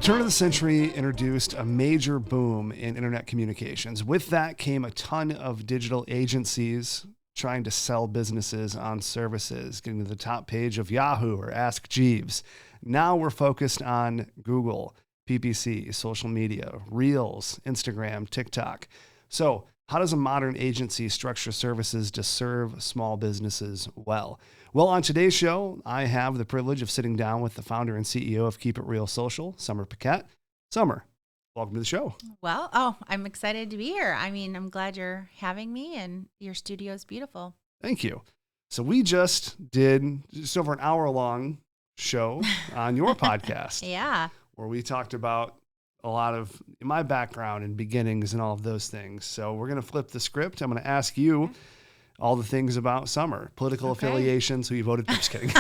turn of the century introduced a major boom in internet communications. With that came a ton of digital agencies trying to sell businesses on services, getting to the top page of Yahoo or Ask Jeeves. Now we're focused on Google, PPC, social media, Reels, Instagram, TikTok. So how does a modern agency structure services to serve small businesses well? Well, on today's show, I have the privilege of sitting down with the founder and CEO of Keep It Real Social, Sommer Poquette. Sommer, welcome to the show. Well, I'm excited to be here. I mean, I'm glad you're having me, and your studio is beautiful. Thank you. So we just did just over an hour-long show on your podcast. Yeah. Where we talked about a lot of my background and beginnings and all of those things. So we're going to flip the script. I'm going to ask you all the things about Sommer, political affiliations, who you voted for. Just kidding.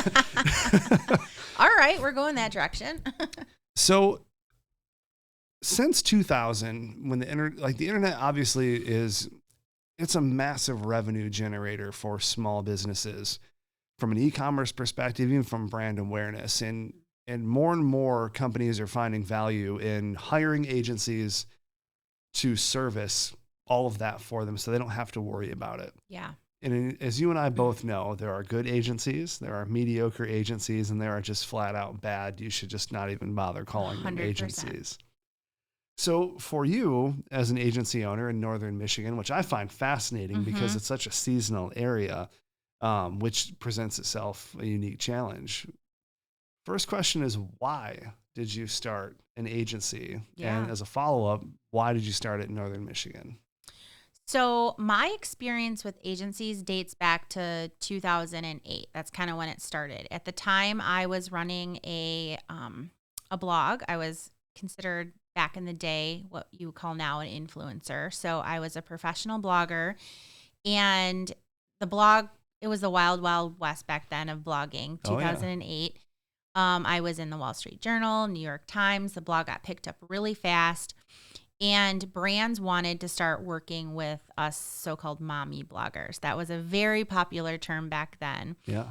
All right, we're going that direction. So since 2000, when the internet obviously it's a massive revenue generator for small businesses from an e-commerce perspective, even from brand awareness. And more companies are finding value in hiring agencies to service all of that for them so they don't have to worry about it. Yeah. And as you and I both know, there are good agencies, there are mediocre agencies, and there are just flat out bad. You should just not even bother calling them 100%. agencies. So for you as an agency owner in Northern Michigan, which I find fascinating because it's such a seasonal area, which presents itself a unique challenge. First question is, why did you start an agency? Yeah. And as a follow-up, why did you start it in Northern Michigan? So my experience with agencies dates back to 2008. That's kind of when it started. At the time, I was running a blog. I was considered back in the day what you would call now an influencer. So I was a professional blogger, and the blog, it was the wild, wild west back then of blogging, 2008. I was in the Wall Street Journal, New York Times. The blog got picked up really fast. And brands wanted to start working with us so-called mommy bloggers. That was a very popular term back then. Yeah.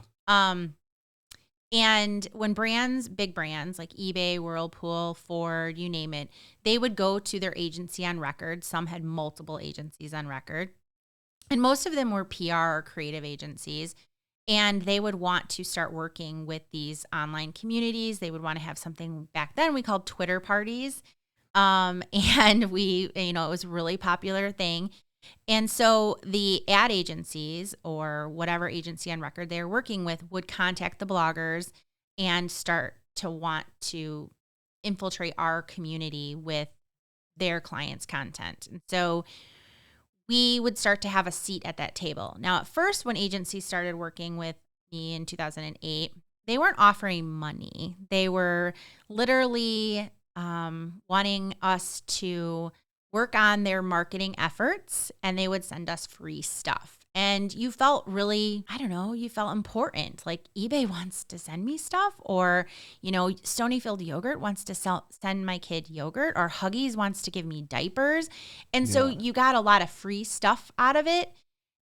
And when big brands like eBay, Whirlpool, Ford, you name it, they would go to their agency on record. Some had multiple agencies on record. And most of them were PR or creative agencies. And they would want to start working with these online communities. They would want to have something back then we called Twitter parties. And it was a really popular thing. And so the ad agencies or whatever agency on record they're working with would contact the bloggers and start to want to infiltrate our community with their clients' content. And so we would start to have a seat at that table. Now, at first, when agencies started working with me in 2008, they weren't offering money. They were literally wanting us to work on their marketing efforts, and they would send us free stuff. And you felt really, you felt important. Like eBay wants to send me stuff, or, Stonyfield Yogurt wants to send my kid yogurt, or Huggies wants to give me diapers. And so you got a lot of free stuff out of it.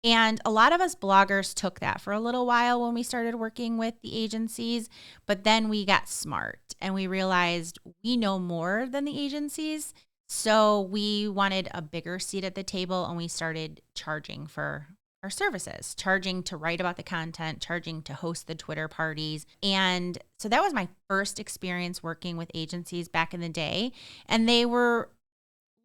And a lot of us bloggers took that for a little while when we started working with the agencies, but then we got smart and we realized we know more than the agencies. So we wanted a bigger seat at the table, and we started charging for our services, charging to write about the content, charging to host the Twitter parties. And so that was my first experience working with agencies back in the day. And they were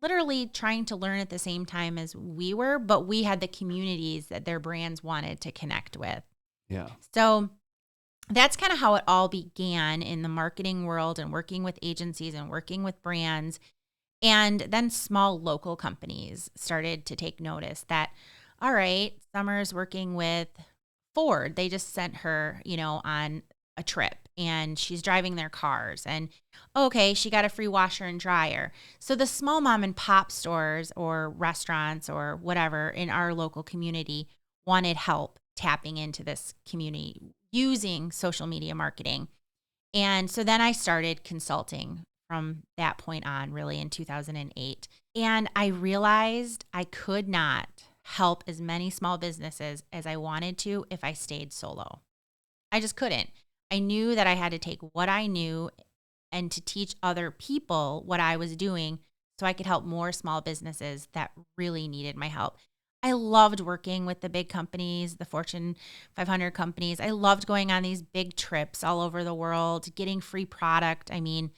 literally trying to learn at the same time as we were, but we had the communities that their brands wanted to connect with. Yeah. So that's kind of how it all began in the marketing world, and working with agencies and working with brands. And then small local companies started to take notice that, all right, Sommer's working with Ford. They just sent her, on a trip, and she's driving their cars, and okay, she got a free washer and dryer. So the small mom and pop stores or restaurants or whatever in our local community wanted help tapping into this community using social media marketing. And so then I started consulting from that point on, really in 2008. And I realized I could not help as many small businesses as I wanted to if I stayed solo. I just couldn't. I knew that I had to take what I knew and to teach other people what I was doing so I could help more small businesses that really needed my help. I loved working with the big companies, the Fortune 500 companies. I loved going on these big trips all over the world, getting free product. I mean,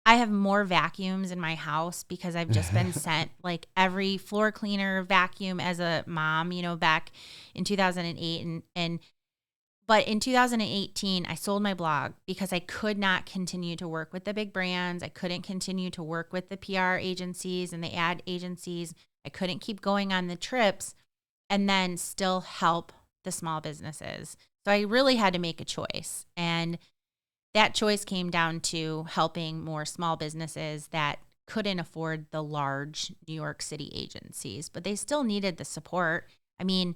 I have more vacuums in my house because I've just been sent like every floor cleaner vacuum as a mom, back in 2008. But in 2018, I sold my blog because I could not continue to work with the big brands. I couldn't continue to work with the PR agencies and the ad agencies. I couldn't keep going on the trips and then still help the small businesses. So I really had to make a choice. And that choice came down to helping more small businesses that couldn't afford the large New York City agencies, but they still needed the support. I mean,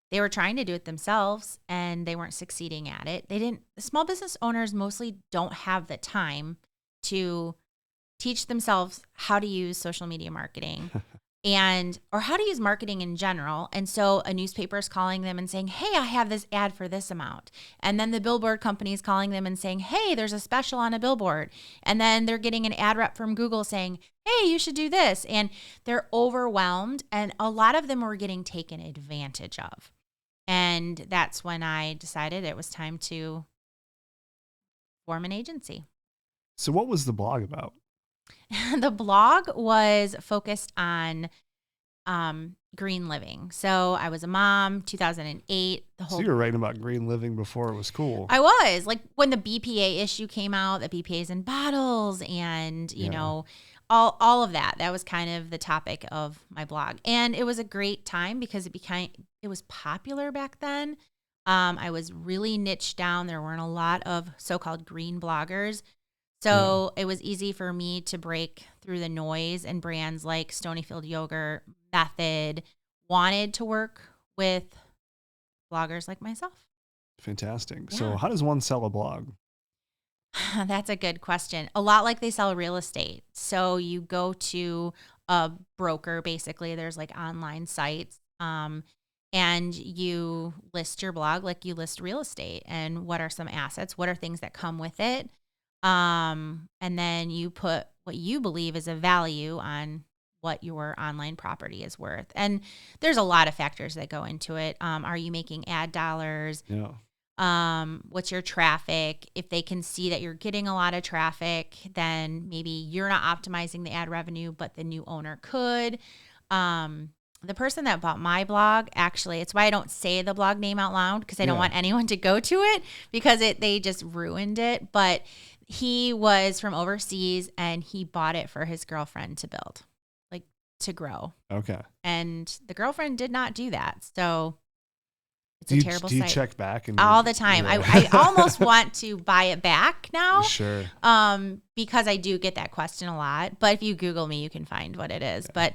they were trying to do it themselves and they weren't succeeding at it. The small business owners mostly don't have the time to teach themselves how to use social media marketing or how to use marketing in general. And so a newspaper is calling them and saying, hey, I have this ad for this amount. And then the billboard company is calling them and saying, hey, there's a special on a billboard. And then they're getting an ad rep from Google saying, hey, you should do this. And they're overwhelmed. And a lot of them were getting taken advantage of. And that's when I decided it was time to form an agency. So what was the blog about? The blog was focused on green living. So I was a mom, 2008. So you were writing about green living before it was cool. I was. Like when the BPA issue came out, the BPA's in bottles and, all of that. That was kind of the topic of my blog. And it was a great time because it was popular back then. I was really niched down. There weren't a lot of so-called green bloggers. So it was easy for me to break through the noise, and brands like Stonyfield Yogurt, Method wanted to work with bloggers like myself. Fantastic. Yeah. So how does one sell a blog? That's a good question. A lot like they sell real estate. So you go to a broker, basically. There's like online sites, and you list your blog like you list real estate. And what are some assets? What are things that come with it? And then you put what you believe is a value on what your online property is worth. And there's a lot of factors that go into it. Are you making ad dollars? Yeah. What's your traffic? If they can see that you're getting a lot of traffic, then maybe you're not optimizing the ad revenue, but the new owner could. The person that bought my blog, actually, it's why I don't say the blog name out loud because I don't want anyone to go to it because they just ruined it. But he was from overseas and he bought it for his girlfriend to build, like to grow. Okay. And the girlfriend did not do that. So it's a terrible site. Do you check back? All the time. Yeah. I almost want to buy it back now. Sure. Because I do get that question a lot. But if you Google me, you can find what it is. Yeah. But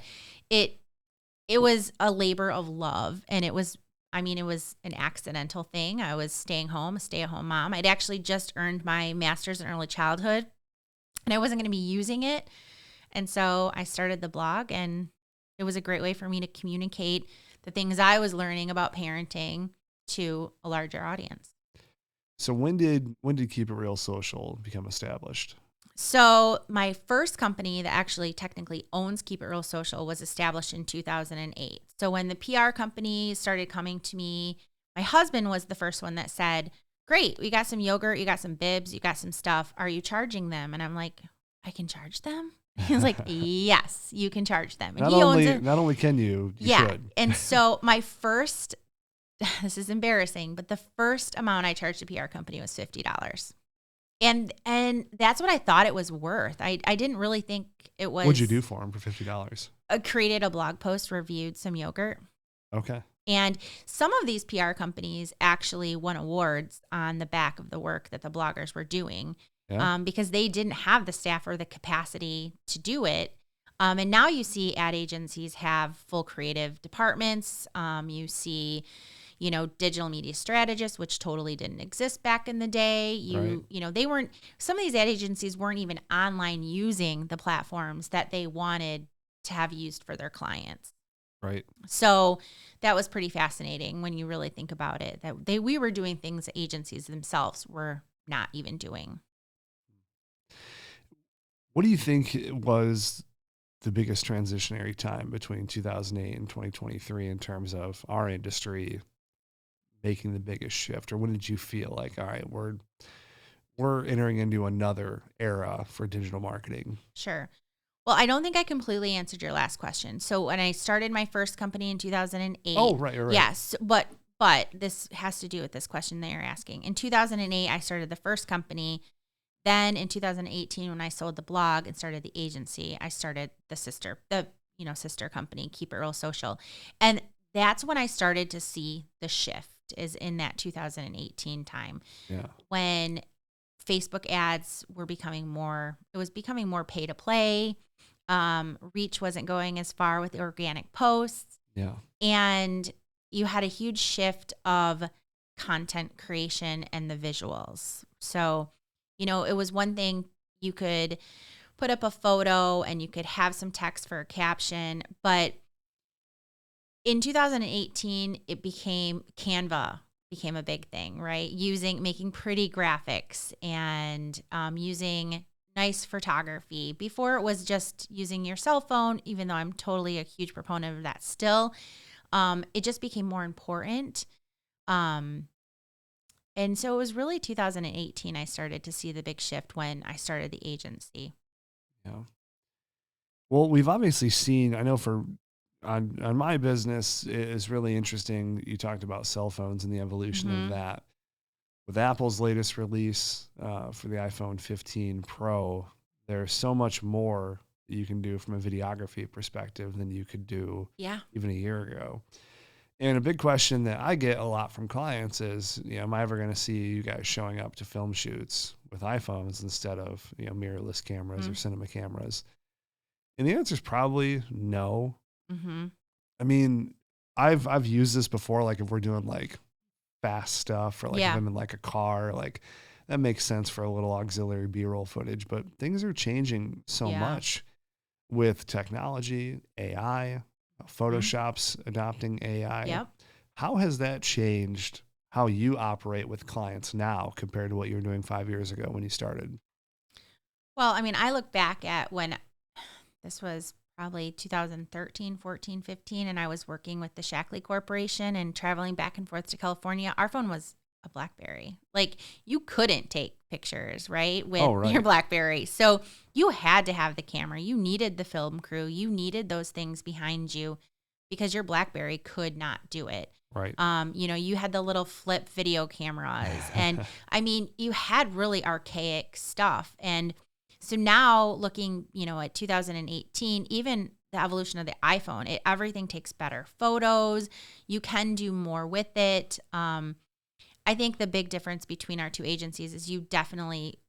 it was a labor of love. And it was an accidental thing. I was staying home, a stay-at-home mom. I'd actually just earned my master's in early childhood, and I wasn't going to be using it. And so I started the blog, and it was a great way for me to communicate the things I was learning about parenting to a larger audience. So when did Keep It Real Social become established? So my first company that actually technically owns Keep It Real Social was established in 2008. So when the PR company started coming to me, my husband was the first one that said, great, we got some yogurt, you got some bibs, you got some stuff. Are you charging them? And I'm like, I can charge them? He was like, yes, you can charge them. And not only can you should. And so my first, this is embarrassing, but the first amount I charged a PR company was $50. And that's what I thought it was worth. I didn't really think it was. What'd you do for them for $50? I created a blog post, reviewed some yogurt. Okay. And some of these PR companies actually won awards on the back of the work that the bloggers were doing, because they didn't have the staff or the capacity to do it. And now you see ad agencies have full creative departments. You see digital media strategists, which totally didn't exist back in the day. Some of these ad agencies weren't even online using the platforms that they wanted to have used for their clients. Right. So that was pretty fascinating when you really think about it, that we were doing things that agencies themselves were not even doing. What do you think was the biggest transitionary time between 2008 and 2023 in terms of our industry making the biggest shift? Or when did you feel like, all right, we're entering into another era for digital marketing? Sure. Well, I don't think I completely answered your last question. So when I started my first company in 2008, Oh, right. yes, but this has to do with this question that you're asking. In 2008, I started the first company. Then in 2018, when I sold the blog and started the agency, I started sister company, Keep It Real Social. And that's when I started to see the shift is in that 2018 time Yeah. when Facebook ads were becoming more pay to play. Reach wasn't going as far with the organic posts. Yeah. And you had a huge shift of content creation and the visuals. So, it was one thing you could put up a photo and you could have some text for a caption, but in 2018, Canva became a big thing, right? Making pretty graphics and using nice photography. Before it was just using your cell phone, even though I'm totally a huge proponent of that still. It just became more important. And so it was really 2018 I started to see the big shift when I started the agency. Yeah. Well, we've obviously seen, I know on my business is really interesting. You talked about cell phones and the evolution of that. With Apple's latest release for the iPhone 15 Pro, there's so much more that you can do from a videography perspective than you could do even a year ago. And a big question that I get a lot from clients is, am I ever going to see you guys showing up to film shoots with iPhones instead of, mirrorless cameras or cinema cameras? And the answer is probably no. Mm-hmm. I mean, I've used this before, like if we're doing like fast stuff or like if I'm in like a car, like that makes sense for a little auxiliary B-roll footage, but things are changing so much with technology, AI, Photoshop's adopting AI. Yep. How has that changed how you operate with clients now compared to what you were doing 5 years ago when you started? Well, I mean, I look back at when this was probably 2013, 14, 15, and I was working with the Shackley Corporation and traveling back and forth to California. Our phone was a BlackBerry. Like, you couldn't take pictures, right, with your BlackBerry. So you had to have the camera. You needed the film crew. You needed those things behind you because your BlackBerry could not do it. Right. You had the little flip video cameras. And I mean, you had really archaic stuff. And so now looking, at 2018, even the evolution of the iPhone, everything takes better photos. You can do more with it. I think the big difference between our two agencies is you definitely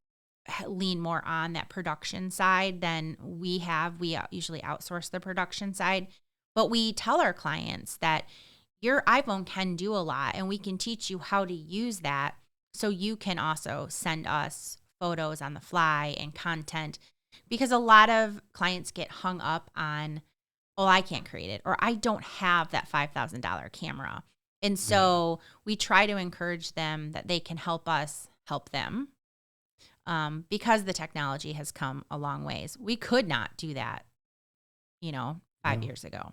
lean more on that production side than we have. We usually outsource the production side, but we tell our clients that your iPhone can do a lot and we can teach you how to use that so you can also send us photos on the fly and content, because a lot of clients get hung up on, oh, I can't create it, or I don't have that $5,000 camera. And so we try to encourage them that they can help us help them, because the technology has come a long ways. We could not do that, 5 years ago.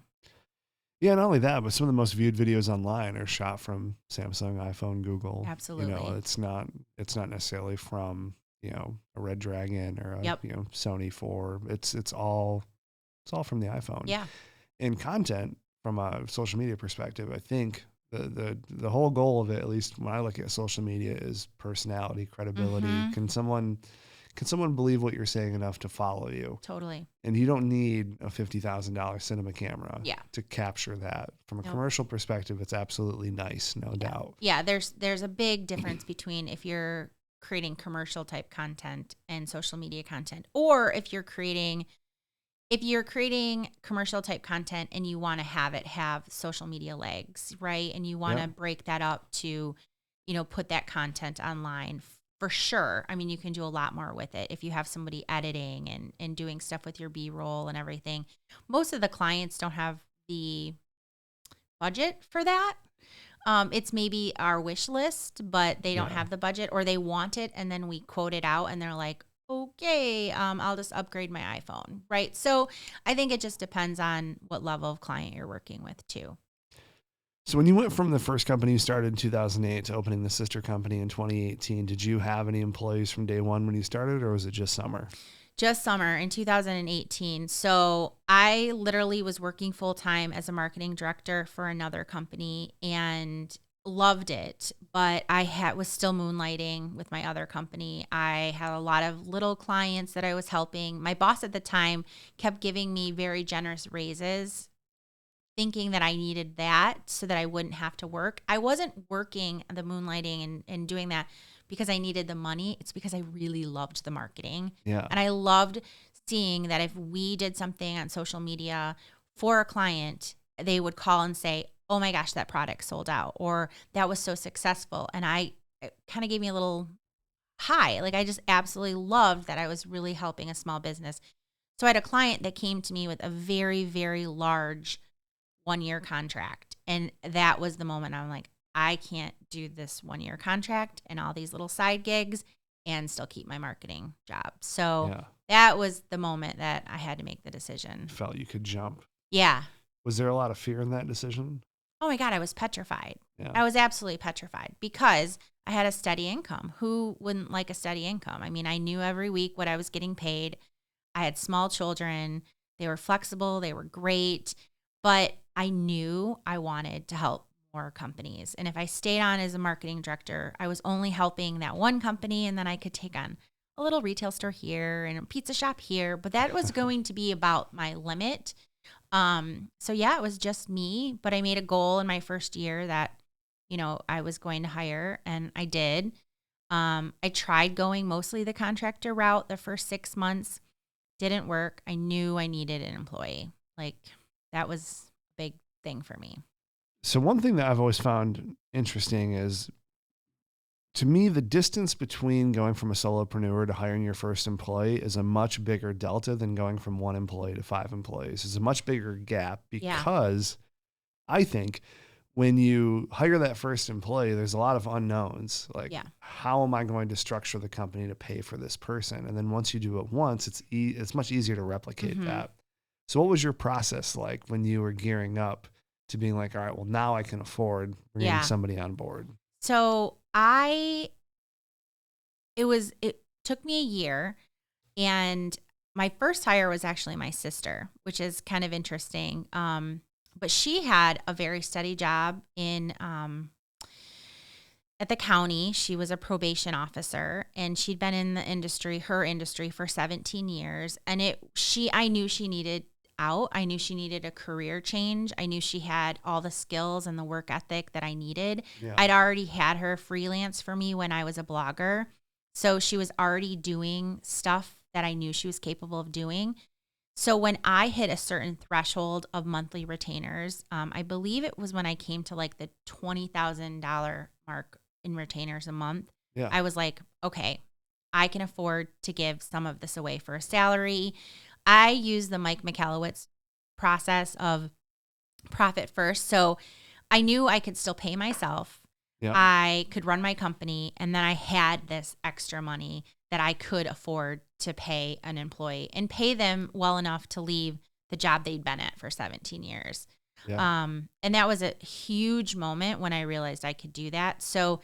Yeah, not only that, but some of the most viewed videos online are shot from Samsung, iPhone, Google. Absolutely. It's not necessarily from, a Red Dragon or a, Sony 4. It's all from the iPhone. Yeah. And content from a social media perspective, I think the whole goal of it, at least when I look at social media, is personality, credibility. Can someone believe what you're saying enough to follow you? Totally. And you don't need a $50,000 cinema camera to capture that. From a commercial perspective, it's absolutely nice, no doubt. Yeah, there's a big difference between if you're creating commercial type content and social media content, or if you're creating commercial type content and you want to have social media legs, right? And you want to break that up to, put that content online. For sure. I mean, you can do a lot more with it if you have somebody editing and doing stuff with your B-roll and everything. Most of the clients don't have the budget for that. It's maybe our wish list, but they don't have the budget, or they want it and then we quote it out and they're like, okay, I'll just upgrade my iPhone, right? So I think it just depends on what level of client you're working with too. So when you went from the first company you started in 2008 to opening the sister company in 2018, did you have any employees from day one when you started, or was it just Sommer? Just Sommer in 2018. So I literally was working full time as a marketing director for another company and loved it, but was still moonlighting with my other company. I had a lot of little clients that I was helping. My boss at the time kept giving me very generous raises, thinking that I needed that so that I wouldn't have to work. I wasn't working the moonlighting and doing that because I needed the money. It's because I really loved the marketing. Yeah. And I loved seeing that if we did something on social media for a client, they would call and say, "Oh my gosh, that product sold out," or "that was so successful." And it kind of gave me a little high. Like I just absolutely loved that I was really helping a small business. So I had a client that came to me with a very, very large 1 year contract. And that was the moment I'm like, I can't do this 1 year contract and all these little side gigs and still keep my marketing job. So Yeah. that was the moment that I had to make the decision. Felt you could jump. Yeah. Was there a lot of fear in that decision? Oh my God, I was petrified. Yeah. I was absolutely petrified because I had a steady income. Who wouldn't like a steady income? I mean, I knew every week what I was getting paid. I had small children. They were flexible. They were great. But I knew I wanted to help more companies. And if I stayed on as a marketing director, I was only helping that one company, and then I could take on a little retail store here and a pizza shop here. But that was going to be about my limit. So yeah, it was just me, but I made a goal in my first year that, I was going to hire, and I did. I tried going mostly the contractor route the first 6 months. Didn't work. I knew I needed an employee. Like that was a big thing for me. So one thing that I've always found interesting is, to me, the distance between going from a solopreneur to hiring your first employee is a much bigger delta than going from one employee to 5 employees. It's a much bigger gap Yeah. because I think when you hire that first employee, there's a lot of unknowns. Like, Yeah. how am I going to structure the company to pay for this person? And then once you do it once, it's much easier to replicate Mhm. that. So what was your process like when you were gearing up to being like, all right, well, now I can afford bringing Yeah. somebody on board? So it took me a year, and my first hire was actually my sister, which is kind of interesting. But she had a very steady job at the county. She was a probation officer, and she'd been in her industry for 17 years. And I knew she needed out. I knew she needed a career change. I knew she had all the skills and the work ethic that I needed. Yeah. I'd already had her freelance for me when I was a blogger. So she was already doing stuff that I knew she was capable of doing. So when I hit a certain threshold of monthly retainers, I believe it was when I came to like the $20,000 mark in retainers a month. Yeah. I was like, okay, I can afford to give some of this away for a salary. I use the Mike Michalowicz process of profit first. So I knew I could still pay myself. Yeah. I could run my company, and then I had this extra money that I could afford to pay an employee and pay them well enough to leave the job they'd been at for 17 years. Yeah. And that was a huge moment when I realized I could do that. So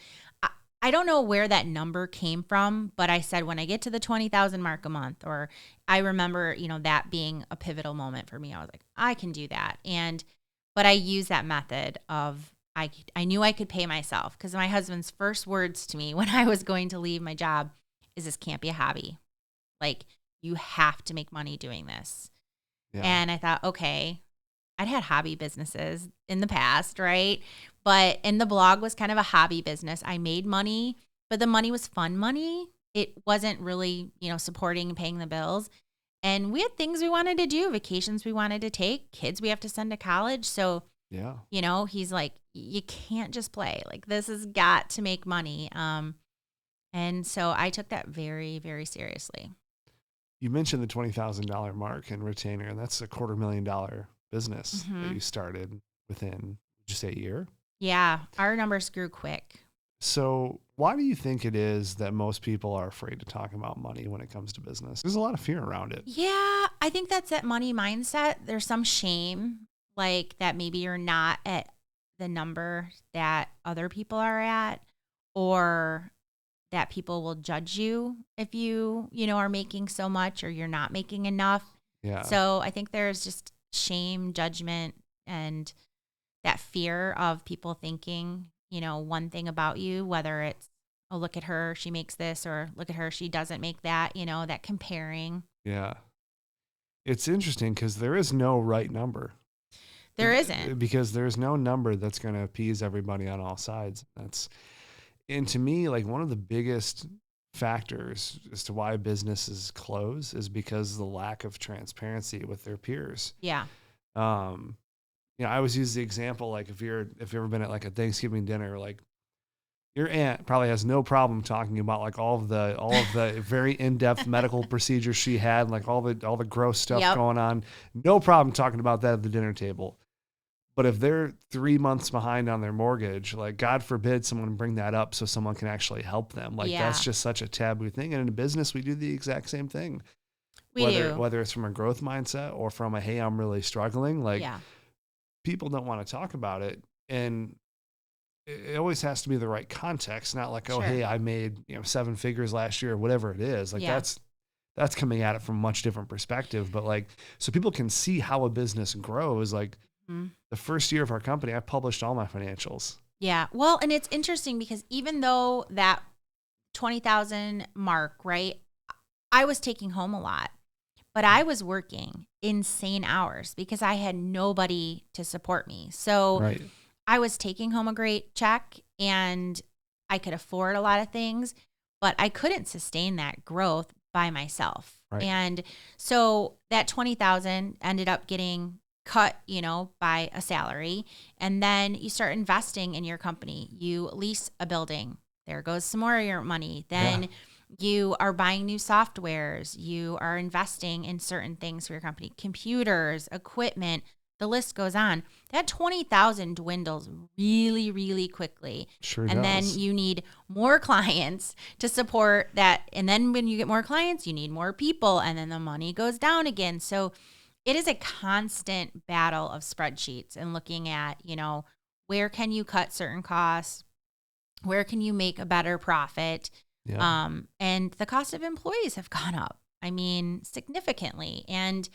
I don't know where that number came from, but I said, when I get to the 20,000 mark a month, or I remember, that being a pivotal moment for me. I was like, I can do that. But I use that method of, I knew I could pay myself, because my husband's first words to me when I was going to leave my job is, this can't be a hobby. Like, you have to make money doing this. Yeah. And I thought, okay, I'd had hobby businesses in the past, right? And the blog was kind of a hobby business. I made money, but the money was fun money. It wasn't really, supporting and paying the bills. And we had things we wanted to do, vacations we wanted to take, kids we have to send to college. So, Yeah. he's like, you can't just play. Like, this has got to make money. And so I took that very, very seriously. You mentioned the $20,000 mark in retainer, and that's a $250,000 business that you started within, would you say, a year? Yeah, our numbers grew quick. So why do you think it is that most people are afraid to talk about money when it comes to business? There's a lot of fear around it. Yeah, I think that's that money mindset. There's some shame, like that maybe you're not at the number that other people are at, or that people will judge you if you are making so much or you're not making enough. Yeah. So I think there's just shame, judgment, and that fear of people thinking, one thing about you, whether it's, oh, look at her, she makes this, or look at her, she doesn't make that, that comparing. Yeah. It's interesting because there is no right number. There isn't. Because there's no number that's going to appease everybody on all sides. And to me, like one of the biggest factors as to why businesses close is because of the lack of transparency with their peers. Yeah. I always use the example, like if you've ever been at like a Thanksgiving dinner, like your aunt probably has no problem talking about like all of the very in-depth medical procedures she had, like all the gross stuff going on. No problem talking about that at the dinner table. But if they're 3 months behind on their mortgage, like God forbid someone bring that up so someone can actually help them. Like that's just such a taboo thing. And in business, we do the exact same thing. Whether it's from a growth mindset or from a, hey, I'm really struggling, like people don't want to talk about it. And it always has to be the right context, not like, oh, hey, I made 7 figures last year or whatever it is. Like that's coming at it from a much different perspective. But like, so people can see how a business grows. Like the first year of our company, I published all my financials. Yeah. Well, and it's interesting because even though that 20,000 mark, right, I was taking home a lot, but I was working insane hours because I had nobody to support me. So I was taking home a great check and I could afford a lot of things, but I couldn't sustain that growth by myself. Right. And so that 20,000 ended up getting cut, by a salary. And then you start investing in your company. You lease a building. There goes some more of your money. Then you are buying new softwares. You are investing in certain things for your company, computers, equipment. The list goes on. That 20,000 dwindles really, really quickly. Sure and does. Then you need more clients to support that. And then when you get more clients, you need more people. And then the money goes down again. So it is a constant battle of spreadsheets and looking at, where can you cut certain costs? Where can you make a better profit? Yeah. And the cost of employees have gone up. I mean, significantly. And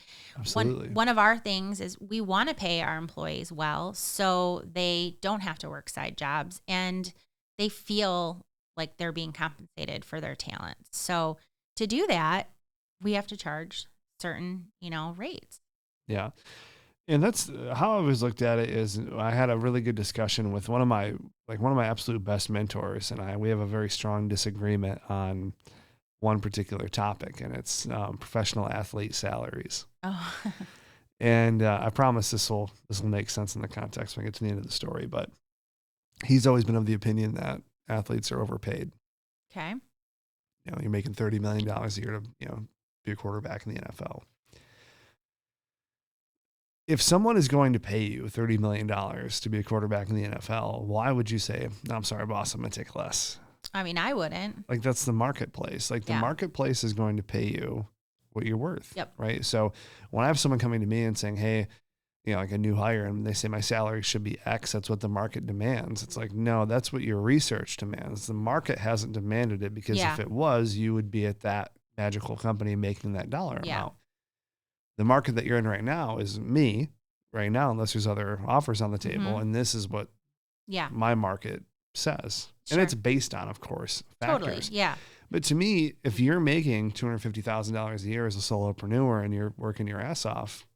one of our things is we want to pay our employees well so they don't have to work side jobs and they feel like they're being compensated for their talents. So to do that, we have to charge certain, rates. Yeah. And that's how I always looked at it is I had a really good discussion with one of my absolute best mentors, and we have a very strong disagreement on one particular topic, and it's professional athlete salaries. Oh. And I promise this will make sense in the context when I get to the end of the story, but he's always been of the opinion that athletes are overpaid. Okay. You're making $30 million a year to, be a quarterback in the NFL. If someone is going to pay you $30 million to be a quarterback in the NFL, why would you say, no, I'm sorry, boss, I'm going to take less? I mean, I wouldn't. Like, that's the marketplace. Like, the marketplace is going to pay you what you're worth. Yep. Right? So when I have someone coming to me and saying, hey, like a new hire, and they say my salary should be X, that's what the market demands. It's like, no, that's what your research demands. The market hasn't demanded it because if it was, you would be at that magical company making that dollar amount. The market that you're in right now is me right now, unless there's other offers on the table. Mm-hmm. And this is what my market says. Sure. And it's based on, of course, factors. Totally. Yeah. But to me, if you're making $250,000 a year as a solopreneur and you're working your ass off,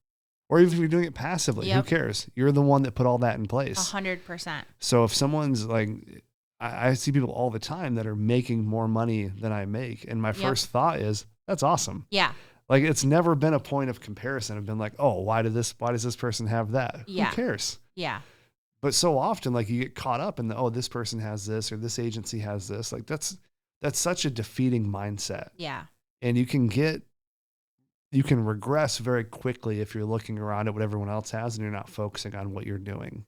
or even if you're doing it passively, who cares? You're the one that put all that in place. 100%. So if someone's like, I see people all the time that are making more money than I make. And my first thought is, that's awesome. Yeah. Like, it's never been a point of comparison. I've been like, oh, why does this person have that? Yeah. Who cares? Yeah. But so often, like, you get caught up in this person has this or this agency has this. Like, that's such a defeating mindset. Yeah. And you can regress very quickly if you're looking around at what everyone else has and you're not focusing on what you're doing.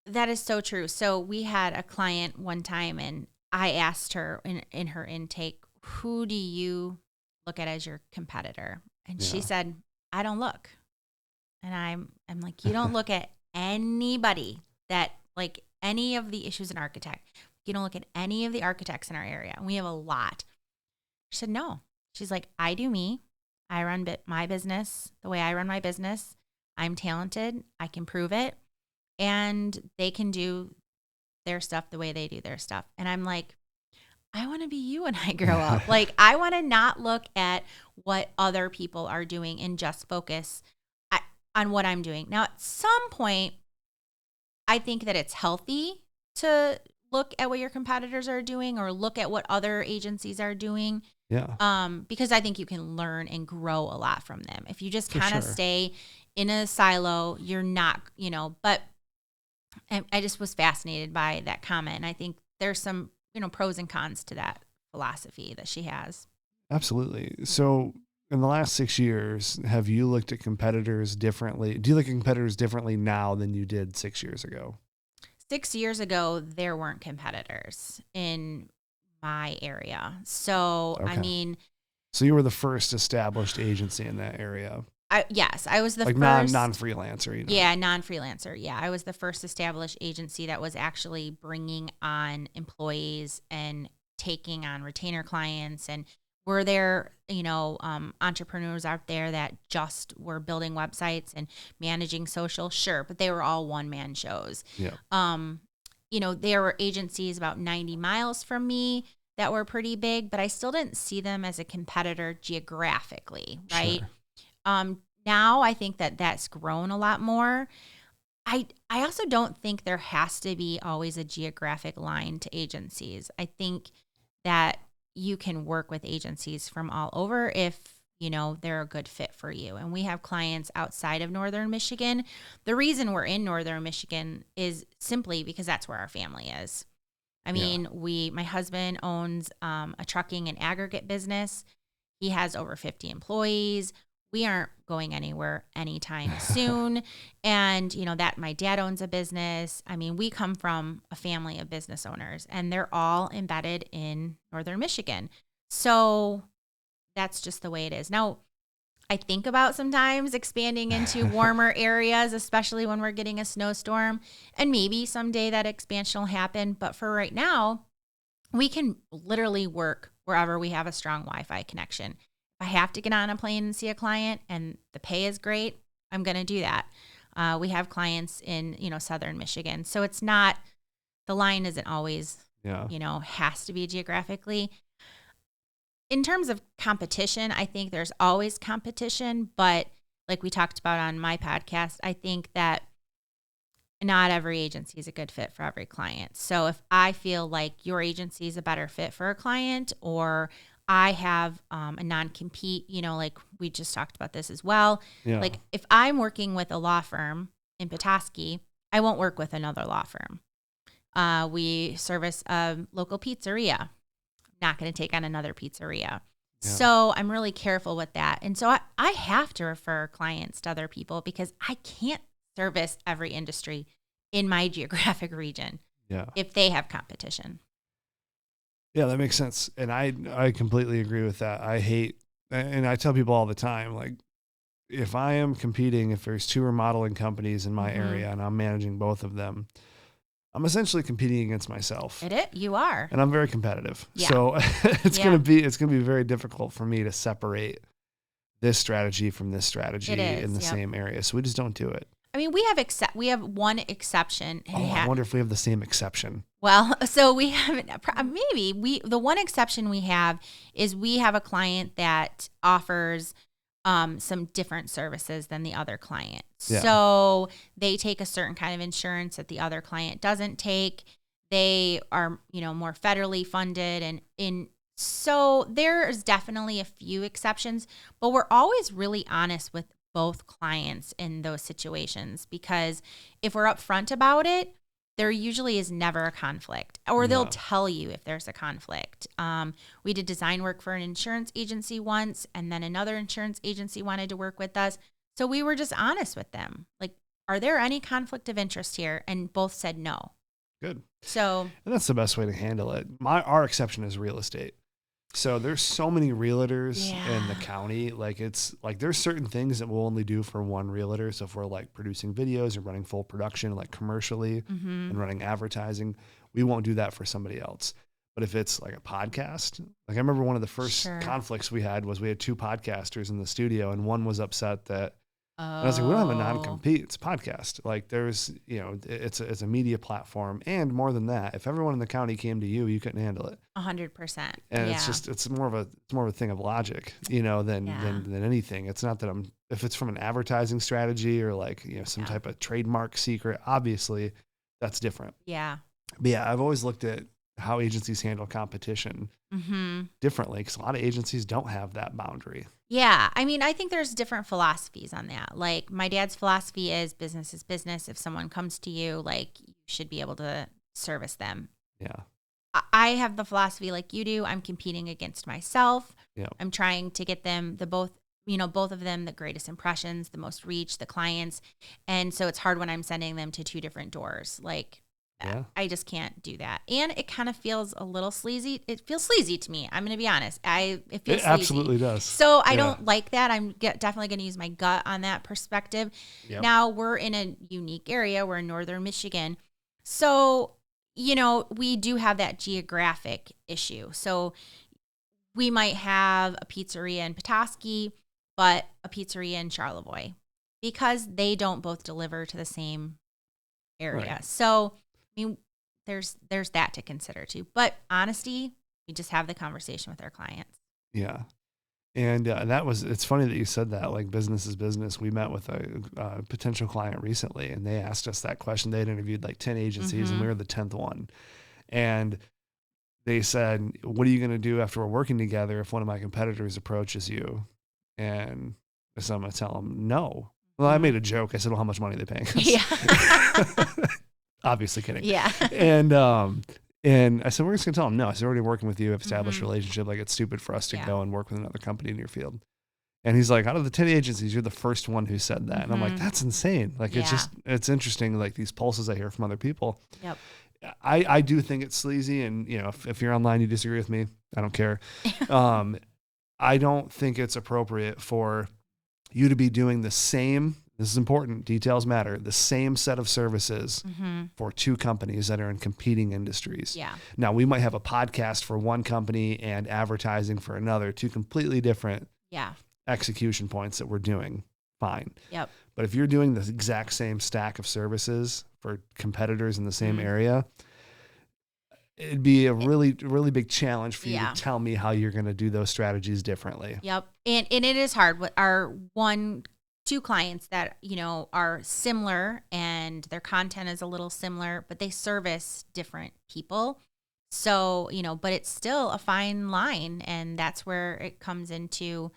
That is so true. So we had a client one time, and I asked her in her intake, who do you look at as your competitor? And she Yeah. said, I don't look. And I'm like, you don't look at anybody that, like, any of the issues in architect. You don't look at any of the architects in our area. And we have a lot. She said, no. She's like, I do me. I run my business the way I run my business. I'm talented. I can prove it. And they can do their stuff the way they do their stuff. And I'm like, I want to be you when I grow up. Like, I want to not look at what other people are doing and just focus on what I'm doing. Now, at some point, I think that it's healthy to look at what your competitors are doing or look at what other agencies are doing. Yeah. Because I think you can learn and grow a lot from them. If you just For kind of sure. stay in a silo, you're not, but I just was fascinated by that comment. And I think there's some, pros and cons to that philosophy that she has. Absolutely. So in the last 6 years, have you looked at competitors differently? Do you look at competitors differently now than you did 6 years ago? 6 years ago, there weren't competitors in my area. So, I Okay. mean, So you were the first established agency in that area, yes, I was the like first. non-freelancer, Yeah, non-freelancer. Yeah, I was the first established agency that was actually bringing on employees and taking on retainer clients. And were there, entrepreneurs out there that just were building websites and managing social? Sure, but they were all one-man shows. Yeah. There were agencies about 90 miles from me that were pretty big, but I still didn't see them as a competitor geographically, right? Sure. Now I think that that's grown a lot more. I also don't think there has to be always a geographic line to agencies. I think that you can work with agencies from all over if, they're a good fit for you. And we have clients outside of Northern Michigan. The reason we're in Northern Michigan is simply because that's where our family is. I mean, my husband owns a trucking and aggregate business. He has over 50 employees. We aren't going anywhere anytime soon. And, that my dad owns a business. I mean, we come from a family of business owners, and they're all embedded in Northern Michigan. So that's just the way it is. Now, I think about sometimes expanding into warmer areas, especially when we're getting a snowstorm. And maybe someday that expansion will happen. But for right now, we can literally work wherever we have a strong Wi-Fi connection. If I have to get on a plane and see a client and the pay is great, I'm going to do that. We have clients in, Southern Michigan. So it's not, the line isn't always, has to be geographically. In terms of competition, I think there's always competition. But like we talked about on my podcast, I think that not every agency is a good fit for every client. So if I feel like your agency is a better fit for a client, or I have a non-compete, like we just talked about this as well. Yeah. Like if I'm working with a law firm in Petoskey, I won't work with another law firm. We service a local pizzeria. Not going to take on another pizzeria. Yeah. So I'm really careful with that. And so I have to refer clients to other people because I can't service every industry in my geographic region if they have competition. Yeah, that makes sense. And I completely agree with that. I hate, and I tell people all the time, like, if I am competing, if there's two remodeling companies in my area and I'm managing both of them, I'm essentially competing against myself. You are. And I'm very competitive. Yeah. So it's going to be very difficult for me to separate this strategy from this strategy in the same area. So we just don't do it. I mean, we have one exception. I wonder if we have the same exception. Well, so we have the one exception we have is we have a client that offers some different services than the other client. Yeah. So they take a certain kind of insurance that the other client doesn't take. They are, more federally funded, so there's definitely a few exceptions, but we're always really honest with both clients in those situations, because if we're upfront about it, there usually is never a conflict, or they'll tell you if there's a conflict. We did design work for an insurance agency once, and then another insurance agency wanted to work with us. So we were just honest with them. Like, are there any conflict of interest here? And both said no. Good. So, And that's the best way to handle it. Our exception is real estate. So there's so many realtors in the county. Like it's like there's certain things that we'll only do for one realtor. So if we're like producing videos and running full production, like commercially and running advertising, we won't do that for somebody else. But if it's like a podcast, like I remember one of the first conflicts we had was we had two podcasters in the studio, and one was upset that, and I was like, we don't have a non-compete. It's a podcast. Like there's, it's a media platform. And more than that, if everyone in the county came to you, you couldn't handle it. 100%. And it's more of a thing of logic, than anything. It's not that if it's from an advertising strategy or like, some type of trademark secret, obviously that's different. Yeah. But yeah, I've always looked at how agencies handle competition differently, because a lot of agencies don't have that boundary. Yeah. I mean, I think there's different philosophies on that. Like my dad's philosophy is business. If someone comes to you, like you should be able to service them. Yeah. I have the philosophy like you do. I'm competing against myself. Yeah. I'm trying to get them both of them the greatest impressions, the most reach, the clients. And so it's hard when I'm sending them to two different doors. Like, I just can't do that. And it kind of feels a little sleazy. It feels sleazy to me. I'm going to be honest. It feels sleazy. Absolutely does. So I don't like that. I'm definitely going to use my gut on that perspective. Yep. Now we're in a unique area. We're in northern Michigan. So, we do have that geographic issue. So we might have a pizzeria in Petoskey, but a pizzeria in Charlevoix, because they don't both deliver to the same area. Right. So there's that to consider too. But honesty, we just have the conversation with our clients. Yeah. And it's funny that you said that, like business is business. We met with a potential client recently, and they asked us that question. They'd interviewed like 10 agencies and we were the 10th one. And they said, what are you going to do after we're working together if one of my competitors approaches you? And so I'm going to tell them no. Well, I made a joke. I said, well, how much money are they paying us? Yeah. Obviously kidding. Yeah. And I said, we're just going to tell them no. I said, we're already working with you, have established a relationship. Like it's stupid for us to go and work with another company in your field. And he's like, out of the 10 agencies, you're the first one who said that. And I'm like, that's insane. Like it's interesting. Like these pulses I hear from other people. Yep. I do think it's sleazy. And if you're online, you disagree with me, I don't care. I don't think it's appropriate for you to be doing the same. This is important. Details matter. The same set of services for two companies that are in competing industries. Yeah. Now, we might have a podcast for one company and advertising for another, two completely different execution points that we're doing. Fine. Yep. But if you're doing the exact same stack of services for competitors in the same area, it'd be a really, really big challenge for you to tell me how you're going to do those strategies differently. Yep. And it is hard. What our two clients that, are similar and their content is a little similar, but they service different people. So, but it's still a fine line. And that's where it comes into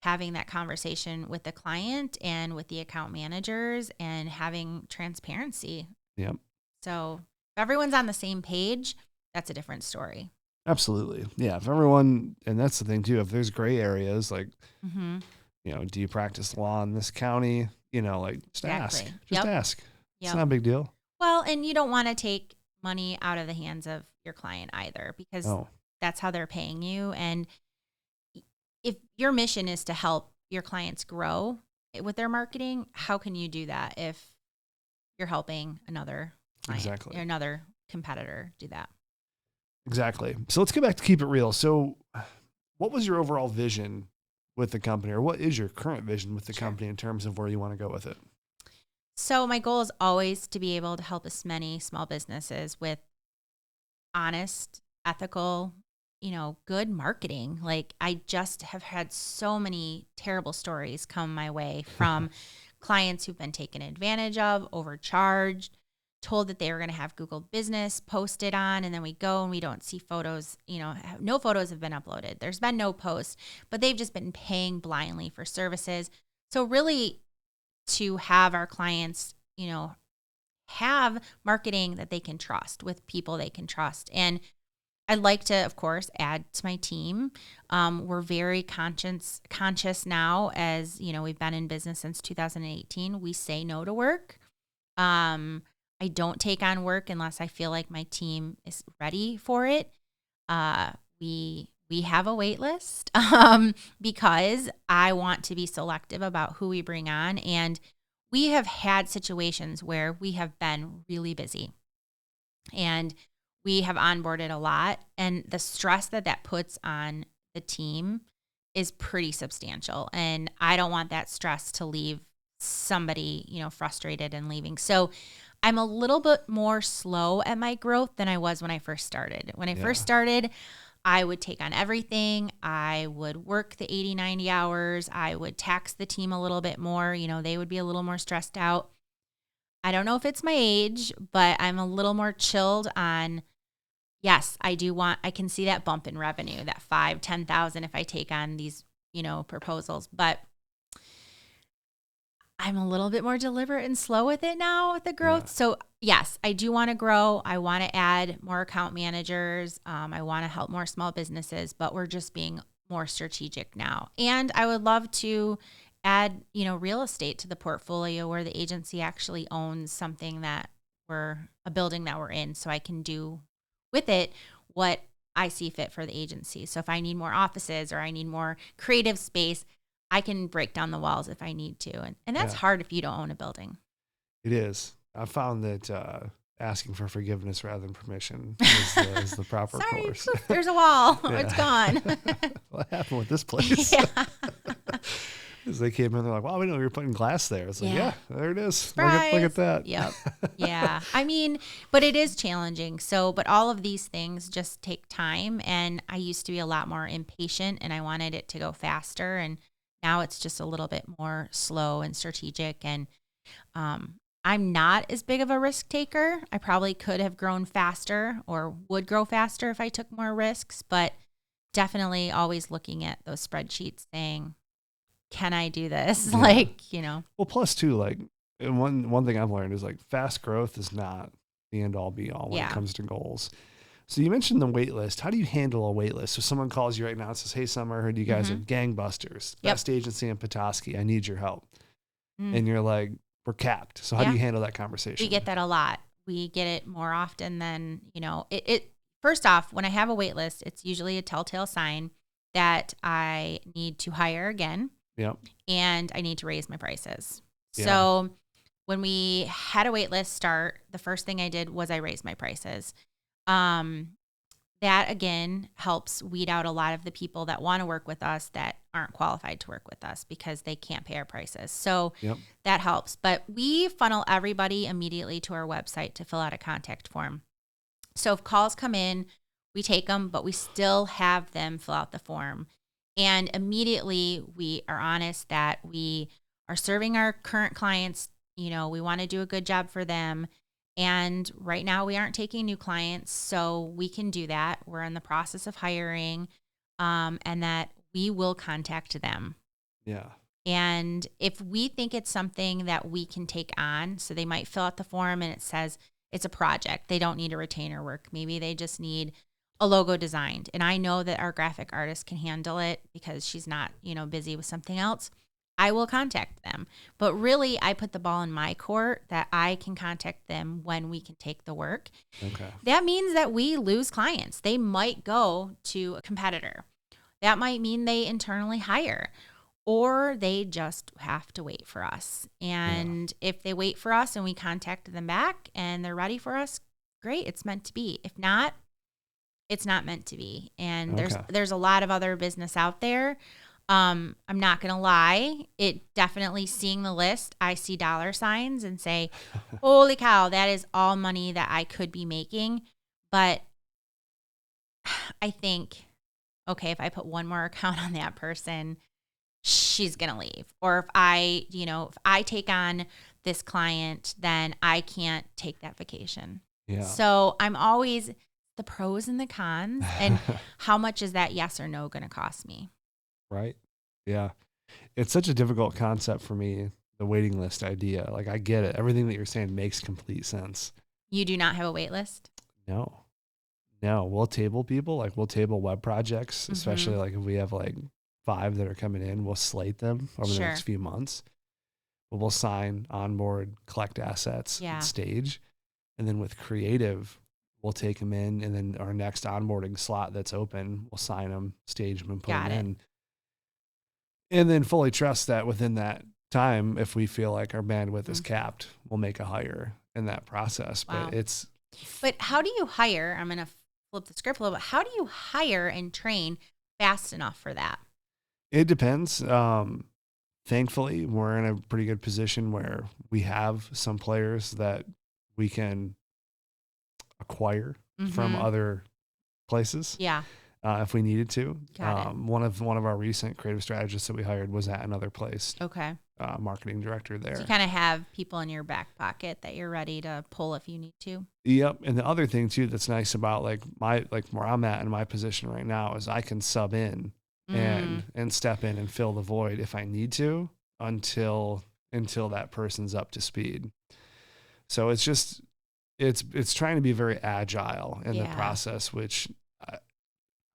having that conversation with the client and with the account managers and having transparency. Yep. So if everyone's on the same page, that's a different story. Absolutely. Yeah. If everyone, and that's the thing too, if there's gray areas, like, do you practice law in this county? Just ask. Just ask. It's not a big deal. Well, and you don't want to take money out of the hands of your client either, because that's how they're paying you. And if your mission is to help your clients grow with their marketing, how can you do that if you're helping another client or another competitor do that? Exactly. So let's get back to Keep It Real. So what was your overall vision with the company, or what is your current vision with the company in terms of where you want to go with it? So my goal is always to be able to help as many small businesses with honest, ethical, good marketing. Like I just have had so many terrible stories come my way from clients who've been taken advantage of, overcharged, told that they were going to have Google Business posted on, and then we go and we don't see photos, no photos have been uploaded. There's been no posts, but they've just been paying blindly for services. So really to have our clients, have marketing that they can trust with people they can trust. And I'd like to, of course, add to my team. We're very conscious now, as we've been in business since 2018. We say no to work. I don't take on work unless I feel like my team is ready for it. We have a wait list because I want to be selective about who we bring on. And we have had situations where we have been really busy and we have onboarded a lot. And the stress that that puts on the team is pretty substantial. And I don't want that stress to leave somebody, frustrated and leaving. So I'm a little bit more slow at my growth than I was when I first started. When I first started, I would take on everything. I would work the 80, 90 hours. I would tax the team a little bit more. They would be a little more stressed out. I don't know if it's my age, but I'm a little more chilled on, yes, I can see that bump in revenue, that 5, 10,000 if I take on these, proposals. But I'm a little bit more deliberate and slow with it now with the growth. Yeah. So yes, I do want to grow. I want to add more account managers. I want to help more small businesses, but we're just being more strategic now. And I would love to add, real estate to the portfolio where the agency actually owns something a building that we're in, so I can do with it what I see fit for the agency. So if I need more offices or I need more creative space, I can break down the walls if I need to. And that's hard if you don't own a building. It is. I found that asking for forgiveness rather than permission is the proper Sorry, course. Poof, there's a wall. It's gone. What happened with this place? Yeah. As they came in, they're like, wow, we know you're putting glass there. It's like, yeah, there it is. Surprise. Look at that. Yep. Yeah. I mean, but it is challenging. But all of these things just take time. And I used to be a lot more impatient and I wanted it to go faster. And now it's just a little bit more slow and strategic. And I'm not as big of a risk taker. I probably could have grown faster or would grow faster if I took more risks, but definitely always looking at those spreadsheets saying, can I do this? Yeah. Well, plus too, and one thing I've learned is fast growth is not the end all be all when it comes to goals. So you mentioned the wait list. How do you handle a wait list? So someone calls you right now and says, hey, Summer, I heard you guys are gangbusters. Best agency in Petoskey. I need your help. And you're like, we're capped. So how do you handle that conversation? We get that a lot. We get it more often than, it. First off, when I have a wait list, it's usually a telltale sign that I need to hire again. Yep. And I need to raise my prices. Yeah. So when we had a wait list start, the first thing I did was I raised my prices. That again helps weed out a lot of the people that want to work with us that aren't qualified to work with us because they can't pay our prices. So that helps. But we funnel everybody immediately to our website to fill out a contact form. So if calls come in, we take them, but we still have them fill out the form. And immediately we are honest that we are serving our current clients. We want to do a good job for them. And right now we aren't taking new clients, so we can do that. We're in the process of hiring, and that we will contact them. Yeah. And if we think it's something that we can take on, so they might fill out the form and it says it's a project. They don't need a retainer work. Maybe they just need a logo designed. And I know that our graphic artist can handle it because she's not, busy with something else. I will contact them. But really, I put the ball in my court that I can contact them when we can take the work. Okay. That means that we lose clients. They might go to a competitor. That might mean they internally hire, or they just have to wait for us. And if they wait for us and we contact them back and they're ready for us, great, it's meant to be. If not, it's not meant to be. And there's a lot of other business out there. I'm not going to lie. It definitely, seeing the list, I see dollar signs and say, holy cow, that is all money that I could be making. But I think, okay, if I put one more account on that person, she's going to leave. Or if I take on this client, then I can't take that vacation. Yeah. So I'm always the pros and the cons, and how much is that yes or no going to cost me? Right. Yeah. It's such a difficult concept for me, the waiting list idea. I get it. Everything that you're saying makes complete sense. You do not have a wait list? No. We'll table people. We'll table web projects, especially if we have 5 that are coming in, we'll slate them over the next few months. but we'll sign, onboard, collect assets, Yeah. and stage. And then with creative, we'll take them in, and then our next onboarding slot that's open, we'll sign them, stage them, and put Got them it. in. And then fully trust that within that time, if we feel like our bandwidth is capped, we'll make a hire in that process. Wow. But how do you hire? I'm going to flip the script a little bit. How do you hire and train fast enough for that? it depends. Thankfully, we're in a pretty good position where we have some players that we can acquire from other places. Yeah. If we needed to. Got it. One of our recent creative strategists that we hired was at another place. Okay. Marketing director there. So you kind of have people in your back pocket that you're ready to pull if you need to. Yep. And the other thing too that's nice about where I'm at in my position right now is I can sub in and step in and fill the void if I need to until that person's up to speed. So it's just it's trying to be very agile in the process, which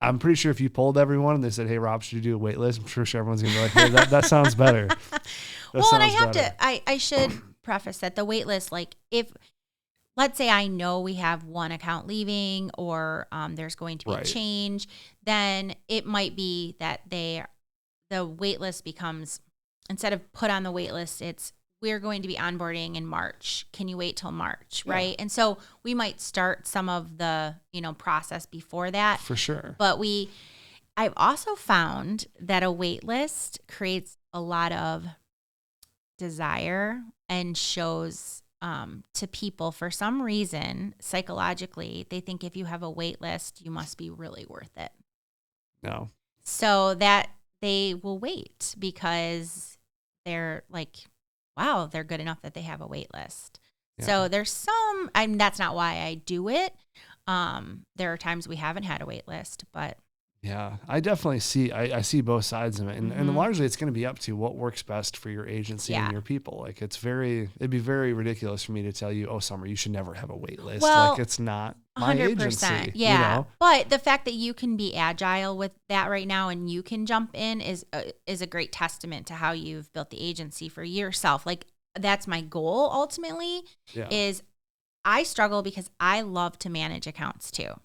I'm pretty sure if you polled everyone and they said, "Hey, Rob, should you do a wait list?" I'm sure everyone's gonna be like, "Hey, that sounds better." I should preface that the wait list, like if, let's say I know we have one account leaving or there's going to be a change, then it might be that the wait list becomes, instead of put on the wait list, it's we're going to be onboarding in March. Can you wait till March? Yeah. Right. And so we might start some of the, process before that. For sure. But I've also found that a wait list creates a lot of desire and shows to people, for some reason, psychologically, they think if you have a wait list, you must be really worth it. No. So that they will wait because they're like, wow, they're good enough that they have a wait list. Yeah. So there's that's not why I do it. There are times we haven't had a wait list, but. Yeah, I definitely see, I see both sides of it. And largely it's going to be up to what works best for your agency and your people. Like it'd be very ridiculous for me to tell you, "Oh, Summer, you should never have a wait list." Well, like it's not my 100%, agency. Yeah. But the fact that you can be agile with that right now and you can jump in is a great testament to how you've built the agency for yourself. Like that's my goal ultimately is I struggle because I love to manage accounts too.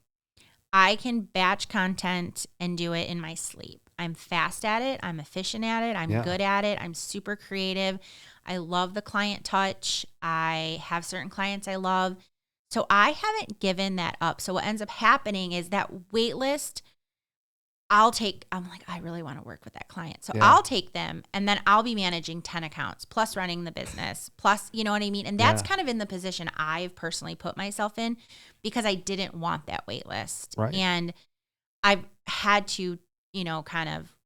I can batch content and do it in my sleep. I'm fast at it. I'm efficient at it. I'm good at it. I'm super creative. I love the client touch. I have certain clients I love. So I haven't given that up. So what ends up happening is that wait list, I'm like, I really want to work with that client. So I'll take them and then I'll be managing 10 accounts plus running the business plus, you know what I mean? And that's kind of in the position I've personally put myself in because I didn't want that wait list. Right. And I've had to, kind of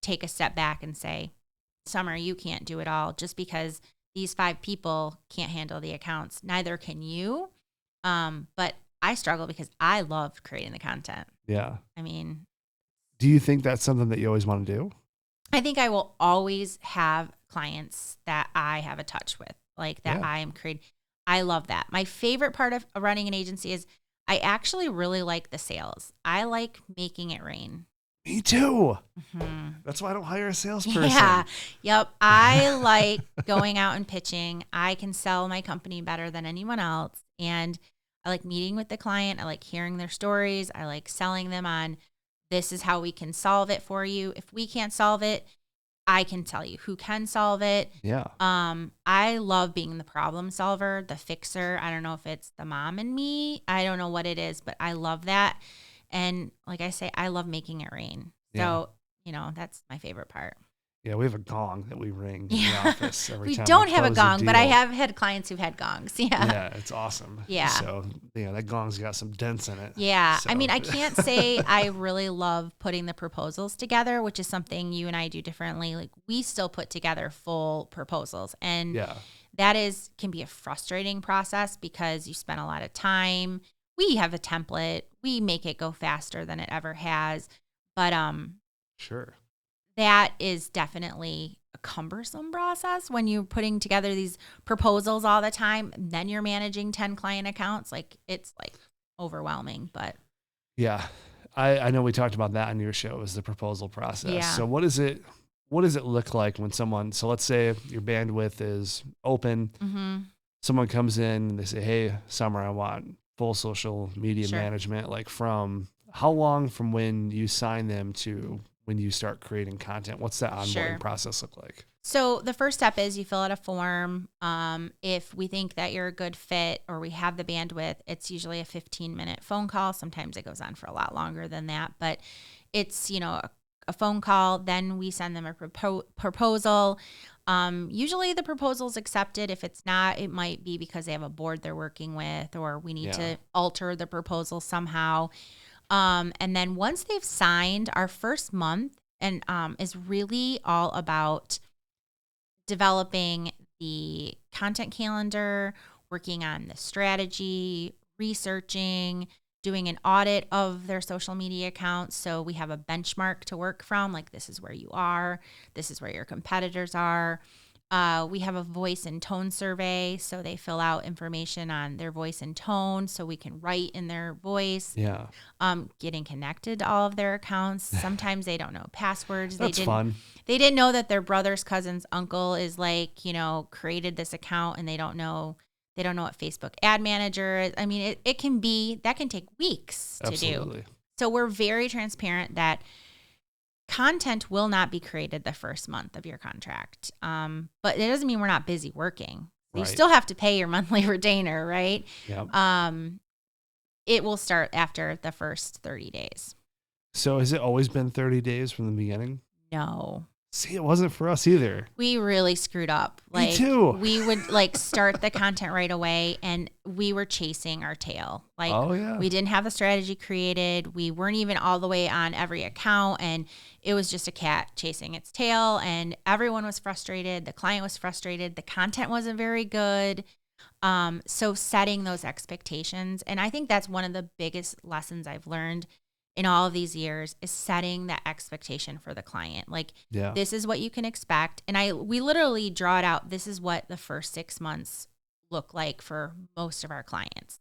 take a step back and say, Summer, you can't do it all just because these 5 people can't handle the accounts. Neither can you. But I struggle because I love creating the content. Yeah. I mean, do you think that's something that you always want to do? I think I will always have clients that I have a touch with, like that I am creating. I love that. My favorite part of running an agency is I actually really like the sales. I like making it rain. Me too. Mm-hmm. That's why I don't hire a salesperson. Yeah. Yep. I like going out and pitching. I can sell my company better than anyone else. And I like meeting with the client. I like hearing their stories. I like selling them on this is how we can solve it for you. If we can't solve it, I can tell you who can solve it. Yeah. I love being the problem solver, the fixer. I don't know if it's the mom in me. I don't know what it is, but I love that. And like I say, I love making it rain. So, that's my favorite part. Yeah, we have a gong that we ring in the office every time. We don't have a gong, but I have had clients who've had gongs. Yeah. Yeah, it's awesome. Yeah. So, that gong's got some dents in it. Yeah. So. I mean, I can't say I really love putting the proposals together, which is something you and I do differently. Like we still put together full proposals. And that can be a frustrating process because you spend a lot of time. We have a template. We make it go faster than it ever has. But sure. That is definitely a cumbersome process when you're putting together these proposals all the time. And then you're managing 10 client accounts. Like it's like overwhelming, but. Yeah. I know we talked about that on your show is the proposal process. Yeah. So what is it what does it look like when someone, so let's say your bandwidth is open, someone comes in and they say, hey, Summer, I want full social media management. Like from how long from when you sign them to when you start creating content? What's that onboarding process look like? So the first step is you fill out a form. If we think that you're a good fit or we have the bandwidth, it's usually a 15-minute phone call. Sometimes it goes on for a lot longer than that, but it's, a phone call. Then we send them a proposal. Usually the proposal is accepted. If it's not, it might be because they have a board they're working with, or we need to alter the proposal somehow. And then once they've signed, our first month is really all about developing the content calendar, working on the strategy, researching, doing an audit of their social media accounts. So we have a benchmark to work from, like this is where you are, this is where your competitors are. We have a voice and tone survey. So they fill out information on their voice and tone so we can write in their voice. Yeah. Getting connected to all of their accounts. Sometimes they don't know passwords. That's fun. They didn't know that their brother's cousin's uncle is created this account, and they don't know what Facebook ad manager is. I mean, it can take weeks to do. So we're very transparent that content will not be created the first month of your contract. But it doesn't mean we're not busy working. You still have to pay your monthly retainer, right? Yep. It will start after the first 30 days. So has it always been 30 days from the beginning? No. See, it wasn't for us either. We really screwed up. Me too. We would start the content right away, and we were chasing our tail. We didn't have the strategy created. We weren't even all the way on every account, and it was just a cat chasing its tail, and everyone was frustrated. The client was frustrated. The content wasn't very good. So setting those expectations, and I think that's one of the biggest lessons I've learned in all of these years is setting that expectation for the client. This is what you can expect. And we literally draw it out. This is what the first 6 months look like for most of our clients.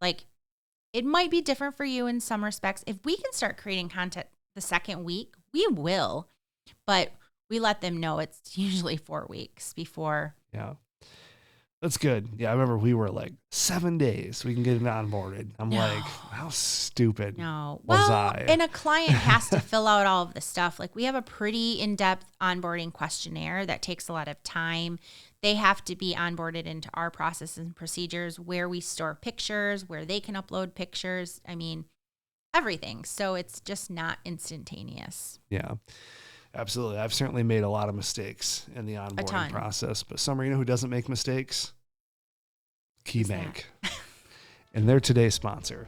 It might be different for you in some respects. If we can start creating content the second week, we will, but we let them know it's usually 4 weeks before. Yeah. That's good. Yeah, I remember we were like 7 days we can get it onboarded. I'm like, how stupid was I? And a client has to fill out all of the stuff. We have a pretty in-depth onboarding questionnaire that takes a lot of time. They have to be onboarded into our processes and procedures where we store pictures, where they can upload pictures. I mean, everything. So it's just not instantaneous. Yeah. Absolutely. I've certainly made a lot of mistakes in the onboarding process, but Summer, you know who doesn't make mistakes? KeyBank. And they're today's sponsor.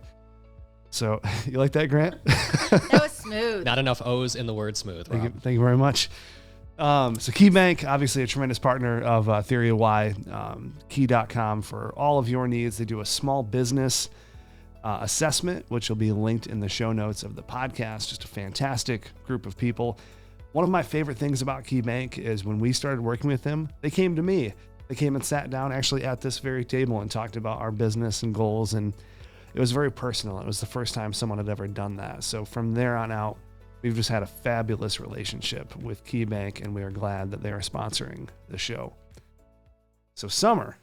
So you like that, Grant? That was smooth. Not enough O's in the word smooth. Thank you very much. So KeyBank, obviously a tremendous partner of Theory of Why, key.com for all of your needs. They do a small business assessment, which will be linked in the show notes of the podcast. Just a fantastic group of people. One of my favorite things about KeyBank is when we started working with them, they came to me. They came and sat down actually at this very table and talked about our business and goals. And it was very personal. It was the first time someone had ever done that. So from there on out, we've just had a fabulous relationship with KeyBank, and we are glad that they are sponsoring the show. So Summer,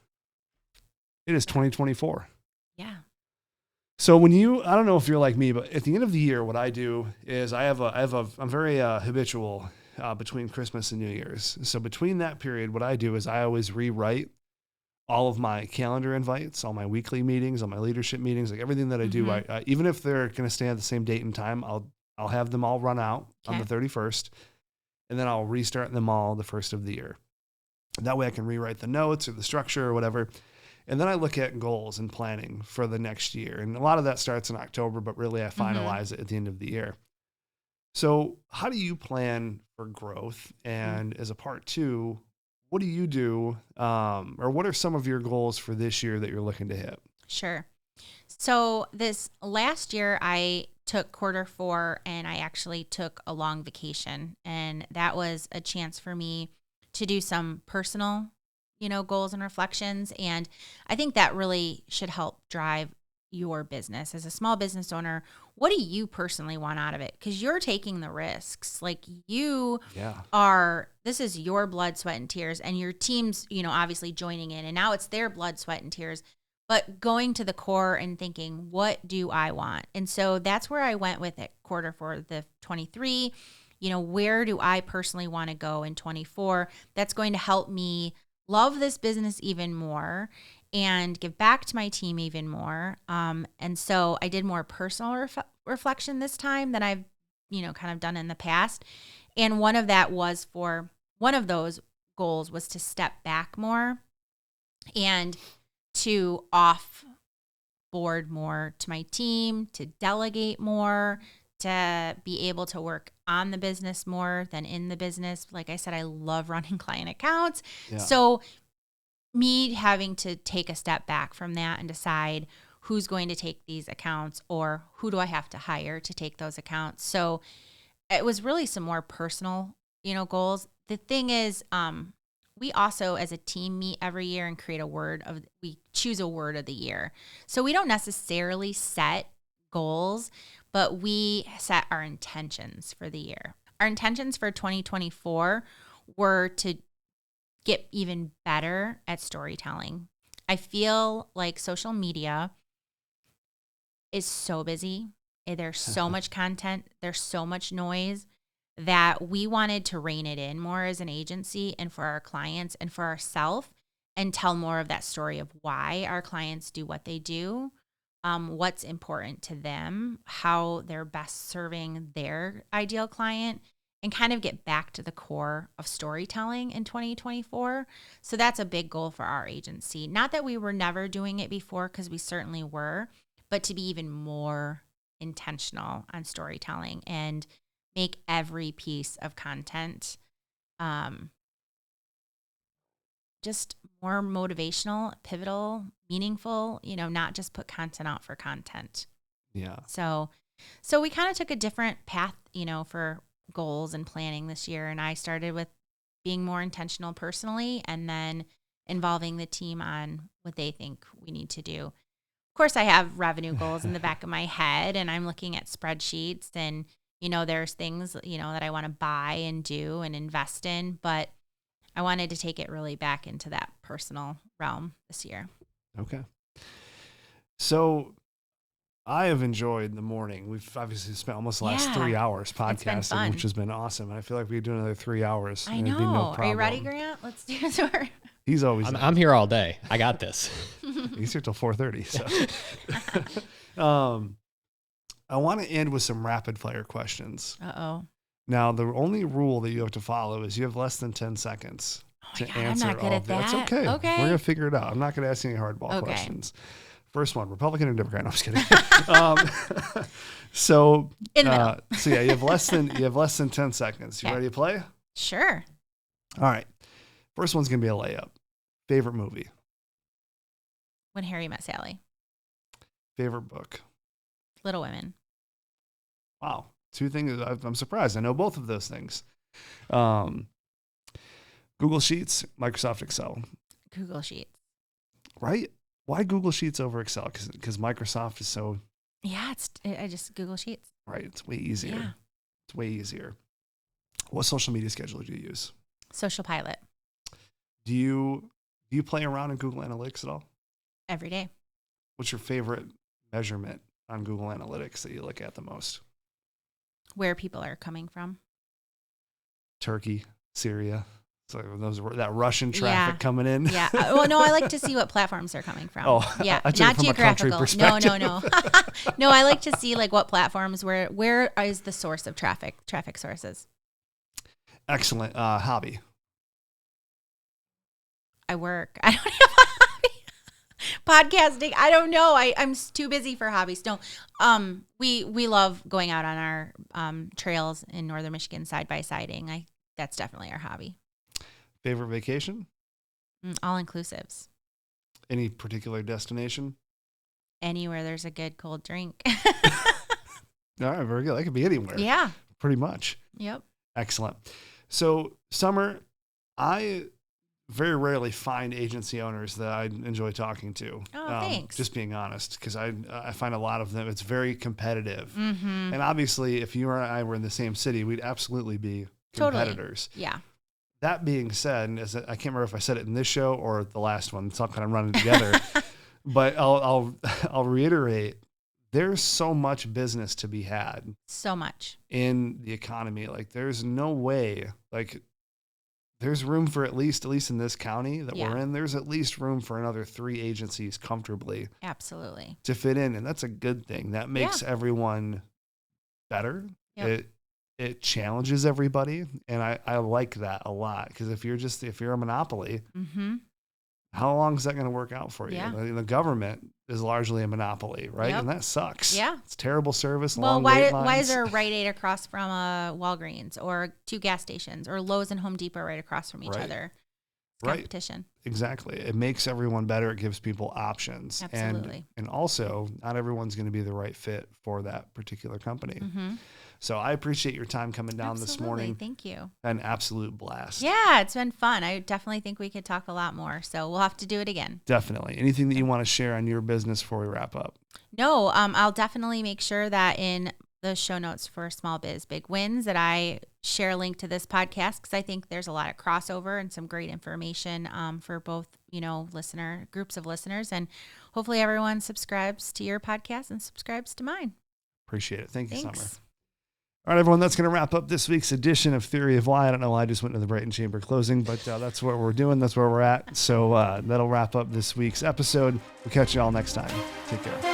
it is 2024. Yeah. So when I don't know if you're like me, but at the end of the year, what I do is I'm very habitual between Christmas and New Year's. So between that period, what I do is I always rewrite all of my calendar invites, all my weekly meetings, all my leadership meetings, everything that I do. I even if they're going to stay at the same date and time, I'll have them all run out on the 31st, and then I'll restart them all the first of the year. That way I can rewrite the notes or the structure or whatever. And then I look at goals and planning for the next year. And a lot of that starts in October, but really I finalize it at the end of the year. So how do you plan for growth? And as a part two, what do you do? Or what are some of your goals for this year that you're looking to hit? Sure. So this last year I took Q4 and I actually took a long vacation. And that was a chance for me to do some personal goals and reflections. And I think that really should help drive your business as a small business owner. What do you personally want out of it? Because you're taking the risks. Like you this is your blood, sweat, and tears, and your team's, obviously joining in, and now it's their blood, sweat, and tears, but going to the core and thinking, what do I want? And so that's where I went with it quarter for the 23. Where do I personally want to go in 24? That's going to help me love this business even more and give back to my team even more. And so I did more personal reflection this time than I've, kind of done in the past. And one of those goals was to step back more and to offboard more to my team, to delegate more, to be able to work on the business more than in the business. Like I said, I love running client accounts. Yeah. So me having to take a step back from that and decide who's going to take these accounts or who do I have to hire to take those accounts. So it was really some more personal, goals. The thing is, we also as a team meet every year and we choose a word of the year. So we don't necessarily set goals, but we set our intentions for the year. Our intentions for 2024 were to get even better at storytelling. I feel like social media is so busy. There's so much content. There's so much noise that we wanted to rein it in more as an agency and for our clients and for ourselves and tell more of that story of why our clients do what they do, what's important to them, how they're best serving their ideal client, and kind of get back to the core of storytelling in 2024. So that's a big goal for our agency. Not that we were never doing it before, because we certainly were, but to be even more intentional on storytelling and make every piece of content just more motivational, pivotal, meaningful, not just put content out for content. Yeah. So we kind of took a different path, for goals and planning this year. And I started with being more intentional personally and then involving the team on what they think we need to do. Of course, I have revenue goals in the back of my head and I'm looking at spreadsheets and, there's things, that I want to buy and do and invest in, but I wanted to take it really back into that personal realm this year. Okay. So I have enjoyed the morning. We've obviously spent almost the last 3 hours podcasting, which has been awesome. And I feel like we could do another 3 hours. I know. No, are you ready, Grant? Let's do a tour. He's always. I'm here all day. I got this. He's here till 4:30. So, I want to end with some rapid fire questions. Uh-oh. Now, the only rule that you have to follow is you have less than 10 seconds to answer. I'm not good at that. That's okay. Okay. We're going to figure it out. I'm not going to ask any hardball questions. First one, Republican or Democrat? No, I'm just kidding. So in the middle. So yeah, you have less than 10 seconds. You ready to play? Sure. All right. First one's going to be a layup. Favorite movie? When Harry Met Sally. Favorite book? Little Women. Wow. Two things. I'm surprised. I know both of those things. Google Sheets, Microsoft Excel. Google Sheets. Right? Why Google Sheets over Excel? Because Microsoft is so... Yeah, I just Google Sheets. Right. It's way easier. Yeah. It's way easier. What social media scheduler do you use? Social Pilot. Do you play around in Google Analytics at all? Every day. What's your favorite measurement on Google Analytics that you look at the most? Where people are coming from. Turkey, Syria. So that Russian traffic coming in. Yeah. Well, no, I like to see what platforms they're coming from. Oh, yeah. Not geographical. No. No, I like to see like what platforms, where is the source of traffic sources. Excellent. Hobby. I work. I don't have a hobby. Podcasting. I don't know. I'm too busy for hobbies. No. We love going out on our trails in northern Michigan side by siding. That's definitely our hobby. Favorite vacation? All inclusives. Any particular destination? Anywhere there's a good cold drink. All right, very good. That could be anywhere. Yeah. Pretty much. Yep. Excellent. So, Sommer, I very rarely find agency owners that I enjoy talking to. Oh, thanks. Just being honest, because I find a lot of them, it's very competitive. Mm-hmm. And obviously, if you and I were in the same city, we'd absolutely be competitors. Totally. Yeah. That being said, I can't remember if I said it in this show or the last one. It's all kind of running together. But I'll reiterate, there's so much business to be had. So much. In the economy. Like, there's no way, like, there's room for at least in this county that we're in, there's at least room for another 3 agencies comfortably. Absolutely. To fit in. And that's a good thing. That makes everyone better. Yep. It challenges everybody. And I like that a lot. Because if you're a monopoly, Mm-hmm. how long is that going to work out for you? Yeah. The government is largely a monopoly, right? Yep. And that sucks. Yeah. It's terrible service. Well, long wait why lines. is there a Rite Aid across from a Walgreens or 2 gas stations or Lowe's and Home Depot right across from each other? It's competition. Exactly. It makes everyone better. It gives people options. Absolutely. And also, not everyone's going to be the right fit for that particular company. Mm-hmm. So I appreciate your time coming down this morning. Thank you. An absolute blast. Yeah, it's been fun. I definitely think we could talk a lot more. So we'll have to do it again. Definitely. Anything that you want to share on your business before we wrap up? No, I'll definitely make sure that in the show notes for Small Biz Big Wins that I share a link to this podcast because I think there's a lot of crossover and some great information for both, groups of listeners. And hopefully everyone subscribes to your podcast and subscribes to mine. Appreciate it. Thank you, Thanks. Summer. All right, everyone, that's going to wrap up this week's edition of Theory of Why. I don't know why I just went to the Brighton Chamber closing, but that's what we're doing. That's where we're at. So that'll wrap up this week's episode. We'll catch you all next time. Take care.